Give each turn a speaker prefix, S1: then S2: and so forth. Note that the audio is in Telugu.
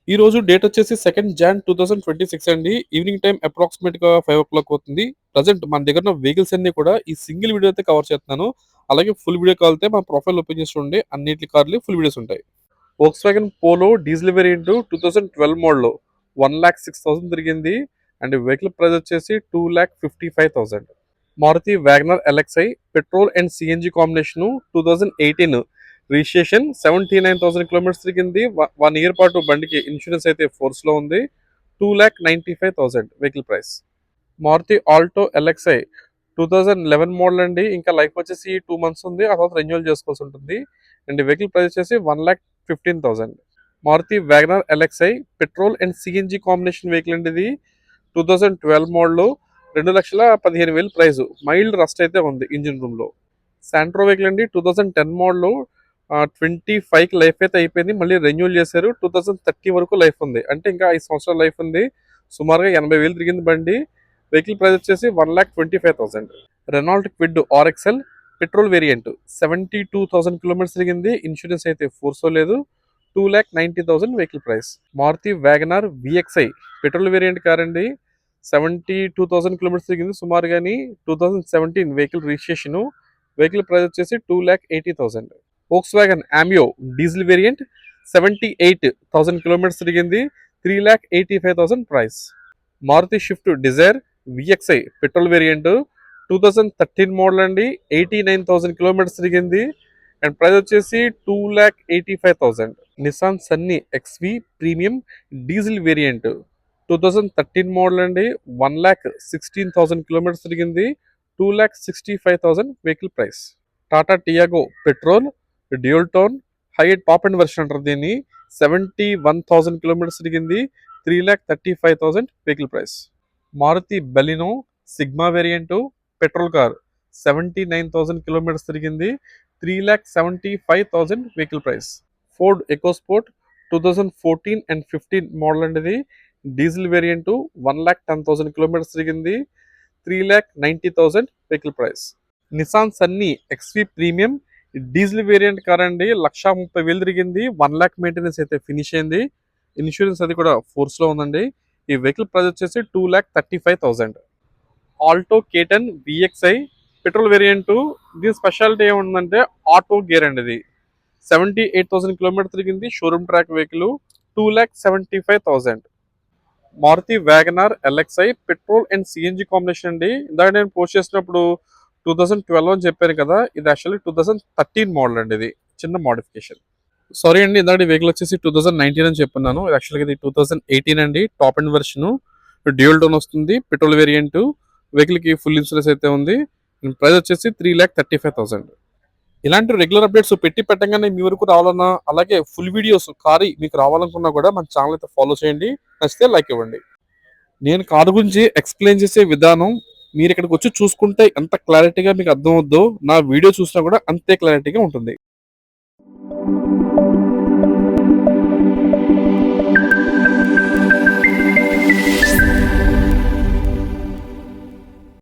S1: ఈ రోజు డేట్ వచ్చేసి 2 Jan 2026 అండి. ఈవినింగ్ టైం అప్రాక్సిమేట్‌గా 5:00 అవుతుంది. ప్రెజెంట్ మన దగ్గర ఉన్న వెహికల్స్ అన్నీ కూడా ఈ సింగిల్ వీడియో అయితే కవర్ చేస్తున్నాను. అలాగే ఫుల్ వీడియో కావాలంటే మన ప్రొఫైల్ ఓపెన్ చేసి చూడండి. అన్నిట్లి కార్లు ఫుల్ వీడియోస్ ఉంటాయి. Volkswagen Polo diesel variant 2012 model 1,06,000 తిరిగింది. అండ్ వెహికల్ ప్రైస్ వచ్చేసి 2,55,000. Maruti WagonR LXI petrol and CNG combination 2018 registration 79,000 kilometres తిరిగింది. 1 ఇయర్ పాటు బండికి ఇన్సూరెన్స్ అయితే ఫోర్స్లో ఉంది. 2,95,000 vehicle price. Maruti Alto LXI 2011 model అండి. ఇంకా లైఫ్ వచ్చేసి 2 months ఉంది. ఆ తర్వాత రెన్యువల్ చేసుకోవాల్సి ఉంటుంది. అండ్ వెహికల్ ప్రైస్ వచ్చేసి 1,15,000. Maruti WagonR LXI petrol and CNG combination vehicle అండి. ఇది 2012 మోడల్ 2,15,000 ప్రైస్. మైల్డ్ రస్ట్ అయితే ఉంది ఇంజిన్ రూమ్లో. శాంట్రో వెహికల్ అండి 2010 మోడల్ 25కి లైఫ్ అయితే అయిపోయింది. మళ్ళీ రెన్యూల్ చేశారు. 2030 వరకు లైఫ్ ఉంది. అంటే ఇంకా 5 సంవత్సరాల లైఫ్ ఉంది. సుమారుగా 80,000 తిరిగింది బండి. వెహికల్ ప్రైస్ వచ్చేసి 1,25,000. Renault Kwid RXL petrol variant 72,000 kilometres తిరిగింది. ఇన్సూరెన్స్ అయితే ఫోర్సో లేదు. 2,90,000 vehicle price. Maruti WagonR VXI petrol variant car అండి. 72,000 కిలోమీటర్స్ తిరిగింది సుమారుగాని. 2017 వెహికల్ రిజిస్ట్రేషన్. వెహికల్ ప్రైస్ వచ్చేసి 2,80,000. Volkswagen Ameo diesel variant 78,000 kilometres తిరిగింది. 3,85,000 price. Maruti Swift Dzire VXI petrol variant 2013 model అండి. 89,000 కిలోమీటర్స్ తిరిగింది. అండ్ ప్రైస్ వచ్చేసి 2,85,000. Nissan Sunny XV premium diesel variant 2013 model అండి. 1,16,000 కిలోమీటర్స్ తిరిగింది. 2,65,000 vehicle price. Tata Tiago petrol dual tone high top end version అంటారు దీన్ని. 71,000 కిలోమీటర్స్ తిరిగింది. 3,35,000 vehicle price. Maruti Baleno Sigma variant petrol car 79,000 kilometres తిరిగింది. 3,75,000 vehicle price. Ford EcoSport 2014 and 15 model అండి. డీజిల్ వేరియంట్ 1,10,000 కిలోమీటర్స్ తిరిగింది. 3,90,000 vehicle price. Nissan Sunny XV premium diesel variant car అండి. 1,30,000 తిరిగింది. 1,00,000 మెయింటెనెన్స్ అయితే ఫినిష్ అయింది. ఇన్సూరెన్స్ అది కూడా ఫోర్స్లో ఉందండి. ఈ వెహికల్ ప్రైస్ వచ్చేసి 2,35,000. Alto K ten VXI petrol variant. దీని స్పెషాలిటీ ఏముందంటే ఆటో గేర్ అండి. ఇది 78,000 కిలోమీటర్ తిరిగింది. Showroom track vehicle. 2,75,000. Maruti WagonR LXI petrol and CNG combination అండి. ఇందాక నేను పోస్ట్ చేసినప్పుడు 2012 అని చెప్పాను కదా. ఇది యాక్చువల్లీ 2013 మోడల్ అండి. ఇది చిన్న మోడిఫికేషన్. సారీ అండి, ఇందాక వెహికల్ వచ్చేసి 2019 అని చెప్పున్నాను. యాక్చువల్గా ఇది 2018 అండి. Top end version dual tone వస్తుంది. Petrol variant. వెహికల్కి ఫుల్ ఇన్సూరెన్స్ అయితే ఉంది. ప్రైస్ వచ్చేసి 3,35,000. ఇలాంటి రెగ్యులర్ అప్డేట్స్ పెట్టి పెట్టగానే మీ వరకు రావాలన్నా, అలాగే ఫుల్ వీడియోస్ కారు మీకు రావాలనుకున్నా కూడా మన ఛానల్ అయితే ఫాలో చేయండి. నచ్చితే లైక్ ఇవ్వండి. నేను కారు గురించి ఎక్స్ప్లెయిన్ చేసే విధానం మీరు ఇక్కడికి వచ్చి చూసుకుంటే ఎంత క్లారిటీగా మీకు అర్థం అవుద్దో, నా వీడియో చూసినా కూడా అంతే క్లారిటీగా ఉంటుంది.